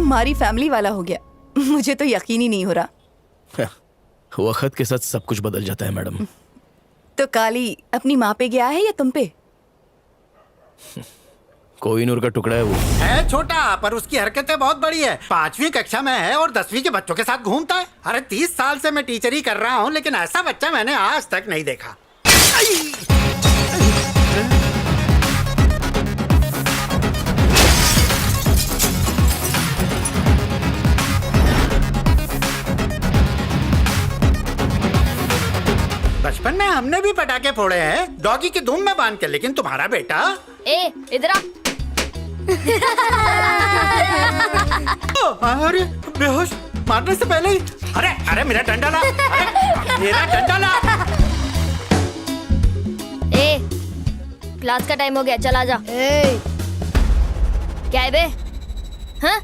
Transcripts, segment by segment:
हमारी फैमिली वाला हो गया। मुझे तो यकीन ही नहीं हो रहा। वक्त के साथ सब कुछ बदल जाता है मैडम। तो काली अपनी माँ पे गया है या तुम पे? कोहिनूर का टुकड़ा है वो। है छोटा, पर उसकी हरकतें बहुत बड़ी है। 5वीं कक्षा में है और 10वीं के बच्चों के साथ घूमता है। अरे 30 साल से मैं टीचरी कर रहा हूँ, लेकिन ऐसा बच्चा मैंने आज तक नहीं देखा। बचपन में हमने भी पटाखे फोड़े हैं डॉगी की धूम में बांध के, लेकिन तुम्हारा बेटा इधर आ। अरे बेहोश मारने से पहले ही। अरे मेरा डंडा ला। मेरा डंडा ला। क्लास का टाइम हो गया, चल आ जा। क्या है बे? हाँ?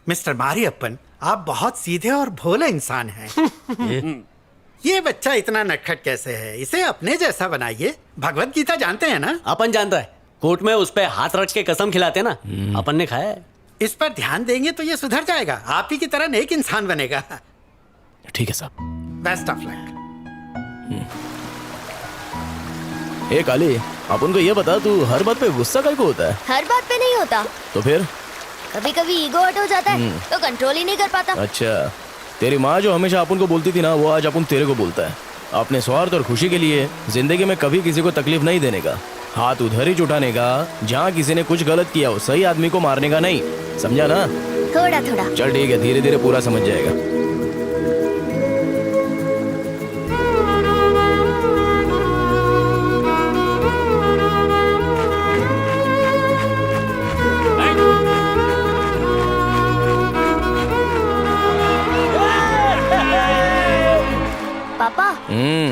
मिस्टर मारियप्पन, आप बहुत सीधे और भोले इंसान हैं। ये बच्चा इतना नटखट कैसे है? इसे अपने जैसा बनाइए। भगवत गीता जानते हैं ना? अपन जानता है। कोर्ट में उस पे हाथ रख के कसम खिलाते ना, अपन ने खाया है। इस पर ध्यान देंगे तो ये सुधर जाएगा, आप ही की तरह नेक इंसान बनेगा। ठीक है साहब। Best of luck. ए काली, अपन को ये बता, तू हर बात पे गुस्सा काहे को होता है? हर बात पे नहीं होता, तो फिर? कभी कभी ईगो हर्ट हो जाता है तो कंट्रोल ही नहीं कर पाता। अच्छा, तेरी माँ जो हमेशा अपन को बोलती थी ना, वो आज अपन तेरे को बोलता है। अपने स्वार्थ और खुशी के लिए जिंदगी में कभी किसी को तकलीफ नहीं देने का, हाथ उधर ही जुटाने का। जहाँ किसी ने कुछ गलत किया हो, सही आदमी को मारने का नहीं, समझा ना? थोड़ा थोड़ा। चल ठीक है, धीरे धीरे पूरा समझ जाएगा। पापा,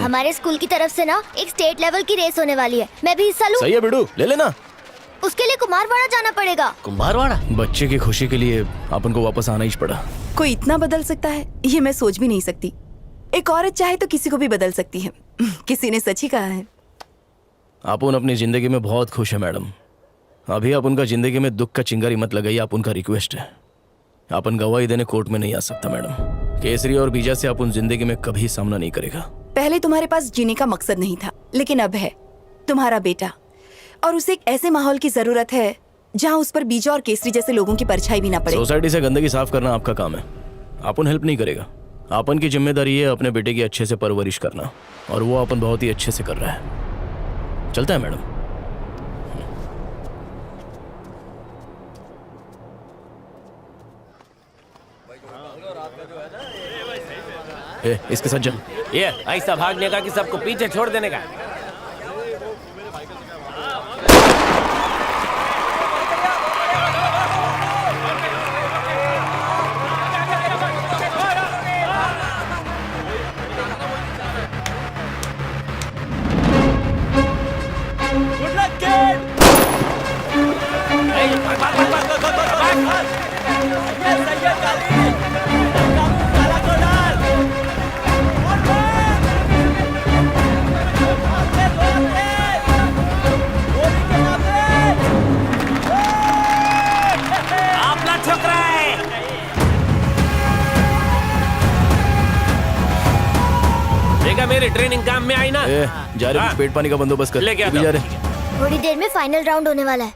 हमारे स्कूल की तरफ से ना एक स्टेट लेवल की रेस होने वाली है, मैं भी हिस्सा लूं? सही है बिडू, ले लेना। उसके लिए कुमारवाड़ा जाना पड़ेगा। कुम्हारवाड़ा? बच्चे की खुशी के लिए अपन को वापस आना ही पड़ा। कोई इतना बदल सकता है, ये मैं सोच भी नहीं सकती। एक औरत चाहे तो किसी को भी बदल सकती है। किसी ने सच ही कहा है। अपन अपनी जिंदगी में बहुत खुश है मैडम। अभी अपन का जिंदगी में दुख का चिंगारी मत लगाइए, अपन का रिक्वेस्ट है। अपन गवाही देने कोर्ट में नहीं आ सकता मैडम। केसरी और बीजा से अपन जिंदगी में कभी सामना नहीं करेगा। पहले तुम्हारे पास जीने का मकसद नहीं था, लेकिन अब है। तुम्हारा बेटा, और उसे एक ऐसे माहौल की जरूरत है जहाँ उस पर बीजा और केसरी जैसे लोगों की परछाई भी ना पड़े। सोसाइटी से गंदगी साफ करना आपका काम है, अपन हेल्प नहीं करेगा। अपन की जिम्मेदारी है अपने बेटे की अच्छे से परवरिश करना, और वो अपन बहुत ही अच्छे से कर रहा है। चलता है मैडम। इसके साथ जा। ये ऐसा भागने का कि सबको पीछे छोड़ देने का। Good luck, kid! मेरी ट्रेनिंग काम में आई ना। जा रहे, पेट पानी का बंदोबस्त कर। लेके जा रहे। थोड़ी देर में फाइनल राउंड होने वाला है।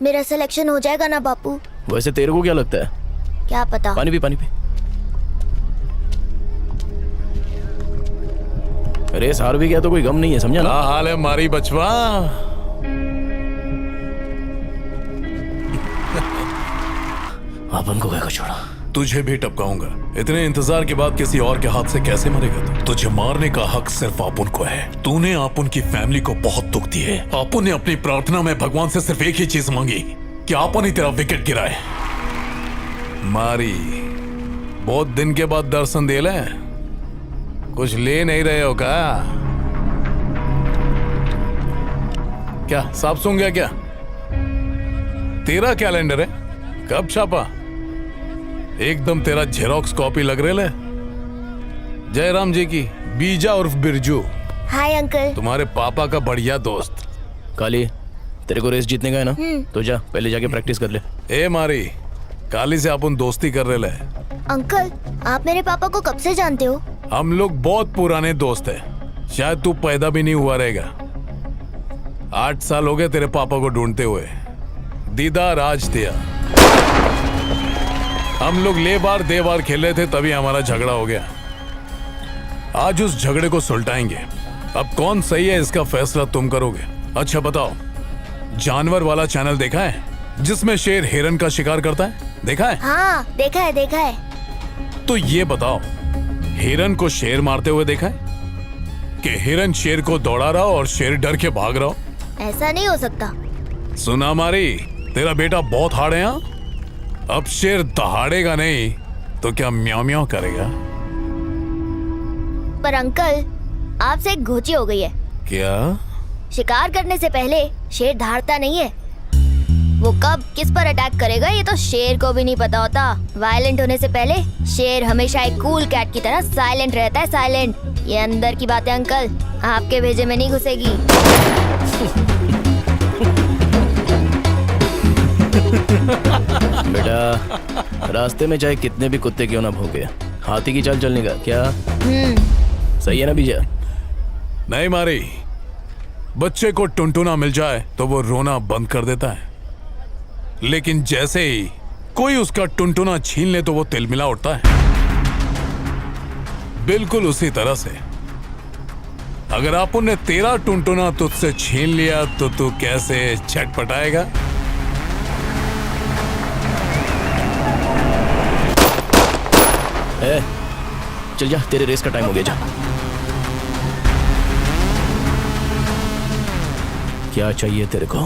मेरा सिलेक्शन हो जाएगा ना बापू? वैसे तेरे को क्या लगता है? क्या पता। पानी पी। रेस हार भी गया तो कोई गम नहीं है, समझा ना? हाल है मारी बचवा। अपन को क्या छोड़ा? तुझे भी टपकाऊंगा। इतने इंतजार के बाद किसी और के हाथ से कैसे मरेगा तू? तुझे मारने का हक सिर्फ आपुन को है। तूने आपुन की फैमिली को बहुत दुख दिए। आपुन ने अपनी प्रार्थना में भगवान से सिर्फ एक ही चीज मांगी कि आपुन ही तेरा विकेट गिराए। मारी, बहुत दिन के बाद दर्शन दे ले। कुछ ले नहीं रहे हो क्या साफ सुन गया क्या? तेरा कैलेंडर है, कब छापा? एकदम तेरा जेरोक्स कॉपी लग रहे ले। जयराम जी की बीजा उर्फ बिरजू। Hi uncle. तुम्हारे पापा का बढ़िया दोस्त। काली, तेरे को रेस जीतने का है ना? तो जा, पहले जाके प्रैक्टिस कर ले। ए मारी, काली से अपन दोस्ती कर रहे ले। अंकल, आप मेरे पापा को कब से जानते हो? हम लोग बहुत पुराने दोस्त हैं। शायद तू पैदा भी नहीं हुआ रहेगा। 8 साल हो गए तेरे पापा को ढूंढते हुए। दीदार आज दिया। हम लोग ले बार दे बार खेल रहे थे, तभी हमारा झगड़ा हो गया। आज उस झगड़े को सुलटाएंगे। अब कौन सही है इसका फैसला तुम करोगे। अच्छा बताओ, जानवर वाला चैनल देखा है जिसमें शेर हिरन का शिकार करता है? देखा है? हाँ, देखा है। तो ये बताओ, हिरन को शेर मारते हुए देखा है कि हिरन शेर को दौड़ा रहा हो और शेर डर के भाग रहा हो? ऐसा नहीं हो सकता। सुना मारी, तेरा बेटा बहुत हार्ड है। हाँ? अब शेर दहाड़ेगा नहीं तो क्या म्याऊ म्याऊ करेगा? पर अंकल, आपसे एक घोची हो गई है। क्या? शिकार करने से पहले शेर दहाड़ता नहीं है। वो कब किस पर अटैक करेगा ये तो शेर को भी नहीं पता होता। वायलेंट होने से पहले शेर हमेशा एक कूल कैट की तरह साइलेंट रहता है। साइलेंट। ये अंदर की बात है अंकल, आपके भेजे में नहीं घुसेगी। बेटा, रास्ते में चाहे कितने भी कुत्ते क्यों ना भौंके, हाथी की चाल चलने का क्या सही है ना बीजा? नहीं मारी, बच्चे को टुनटुना मिल जाए तो वो रोना बंद कर देता है, लेकिन जैसे ही कोई उसका टुनटुना छीन ले तो वो तिलमिला उठता है। बिल्कुल उसी तरह से अगर अपन ने तेरा टुनटुना तुझसे छीन लिया तो तू कैसे छटपटाएगा? ए, चल जा, तेरे रेस का टाइम हो गया। जा। क्या चाहिए तेरे को?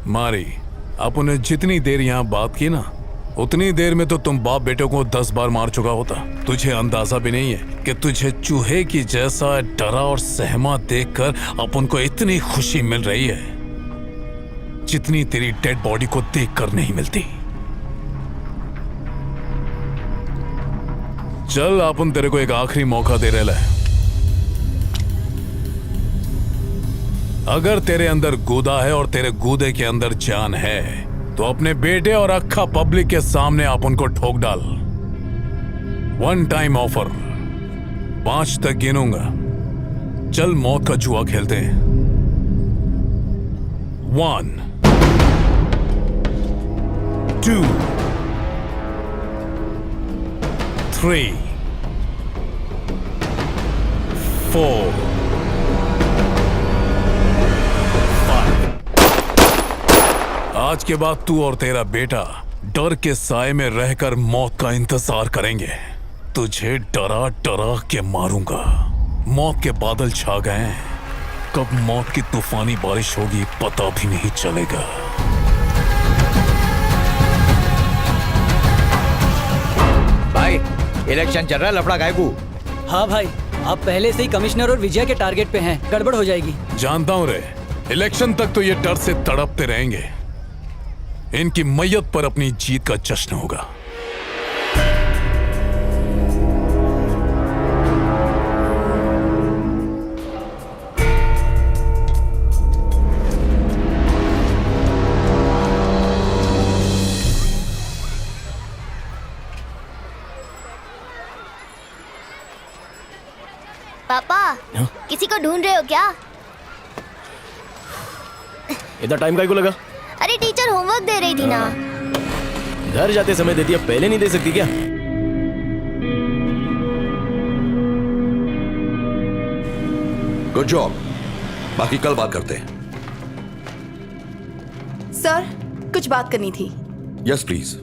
मारी, अपन ने जितनी देर यहाँ बात की ना, उतनी देर में तो तुम बाप बेटे को 10 बार मार चुका होता। तुझे अंदाजा भी नहीं है कि तुझे चूहे की जैसा डरा और सहमा देखकर अपन को इतनी खुशी मिल रही है जितनी तेरी डेड बॉडी को देखकर नहीं मिलती। चल, अपन तेरे को एक आखिरी मौका दे रहे हैं। अगर तेरे अंदर गूदा है और तेरे गूदे के अंदर जान है तो अपने बेटे और अक्खा पब्लिक के सामने आप उनको ठोक डाल। 1 टाइम ऑफर, 5 तक गिनूंगा। चल, मौत का जुआ खेलते हैं। 1 2 3 4 आज के बाद तू और तेरा बेटा डर के साए में रहकर मौत का इंतजार करेंगे। तुझे डरा डरा के मारूंगा। मौत के बादल छा गए हैं, कब मौत की तूफानी बारिश होगी पता भी नहीं चलेगा। भाई, इलेक्शन चल रहा है, लफड़ा गायबू। हाँ भाई, आप पहले से ही कमिश्नर और विजय के टारगेट पे हैं, गड़बड़ हो जाएगी। जानता हूं रे, इलेक्शन तक तो ये डर से तड़पते रहेंगे। इनकी मैयत पर अपनी जीत का जश्न होगा। पापा, किसी को ढूंढ रहे हो क्या? इतना टाइम काहे को लगा? अरे टीचर होमवर्क दे रही थी ना। घर जाते समय दे दिया, पहले नहीं दे सकती क्या? Good job. बाकी कल बात करते हैं। सर, कुछ बात करनी थी। Yes please.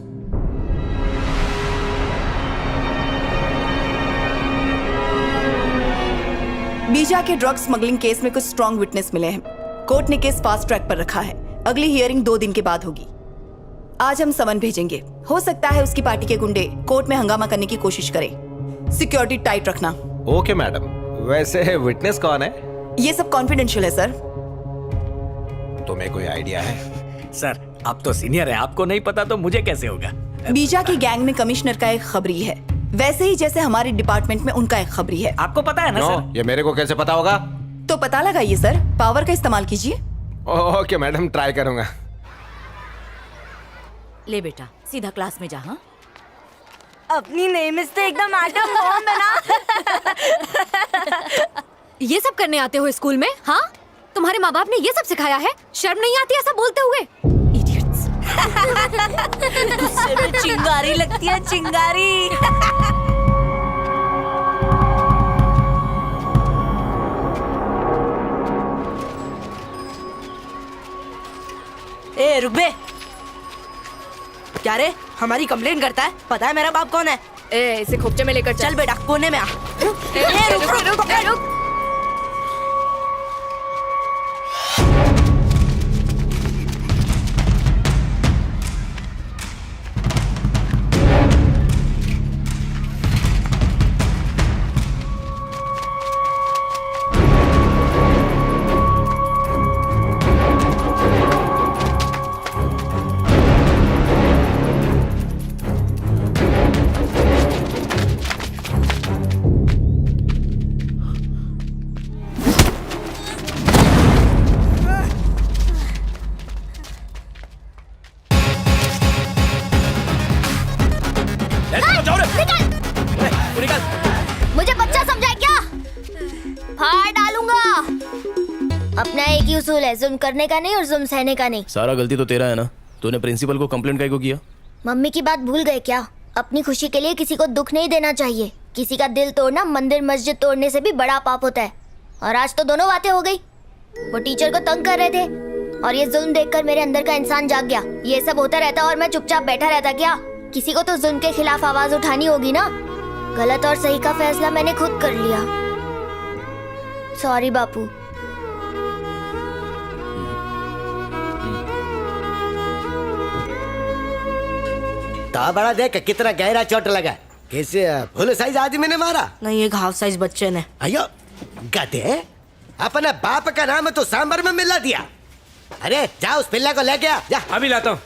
बीजा के ड्रग स्मगलिंग केस में कुछ स्ट्रॉन्ग विटनेस मिले हैं। कोर्ट ने केस फास्ट ट्रैक पर रखा है। अगली हियरिंग 2 दिन के बाद होगी। आज हम समन भेजेंगे। हो सकता है उसकी पार्टी के गुंडे कोर्ट में हंगामा करने की कोशिश करें। सिक्योरिटी टाइट रखना। Okay madam. वैसे विटनेस कौन है? ये सब कॉन्फिडेंशियल है सर। तुम्हें कोई आइडिया है? सर, आप तो सीनियर है, आपको नहीं पता तो मुझे कैसे होगा? बीजा की गैंग में कमिश्नर का एक खबरी है, वैसे ही जैसे हमारे डिपार्टमेंट में उनका एक खबरी है। आपको पता है ना सर? ये मेरे को कैसे पता होगा? तो पता लगाइए सर, पावर का इस्तेमाल कीजिए। ओके मैडम, ट्राई करूंगा। ले बेटा, सीधा क्लास में जा। हाँ, अपनी नेम इज तो एकदम एटम बॉम्ब है ना। ये सब करने आते हो स्कूल में? हाँ, तुम्हारे माँ बाप ने ये सब सिखाया है? शर्म नहीं आती ऐसा बोलते हुए? Idiots। गुस्से में चिंगारी लगती है, चिंगारी। ए रुक बे। क्या रे, हमारी कंप्लेंट करता है? पता है मेरा बाप कौन है? ए, इसे खोपचे में लेकर चल बेटा, कोने में आ। रुक। मुझे बच्चा समझा क्या? फाड़ डालूंगा। अपना एक ही उसूल है, जुल्म करने का नहीं और जुल्म सहने का नहीं। सारा गलती तो तेरा है ना। तूने प्रिंसिपल को कंप्लेंट काहे को किया? मम्मी की बात भूल गए क्या? अपनी खुशी के लिए किसी को दुख नहीं देना चाहिए। किसी का दिल तोड़ना मंदिर मस्जिद तोड़ने से भी बड़ा पाप होता है। और आज तो दोनों बातें हो गई। वो टीचर को तंग कर रहे थे और ये जुल्म देखकर मेरे अंदर का इंसान जाग गया। ये सब होता रहता और मैं चुपचाप बैठा रहता क्या? किसी को तो जुल्म के खिलाफ आवाज उठानी होगी ना। गलत और सही का फैसला मैंने खुद कर लिया। सॉरी बापू। तो बड़ा देख कितना गहरा चोट लगा। कैसे फुल साइज आदमी ने मारा? नहीं, एक हाफ साइज बच्चे ने। अयो गधे, अपने बाप का नाम तो सांबर में मिला दिया। अरे जा उस पिल्ला को लेके आ जा। अभी लाता हूँ।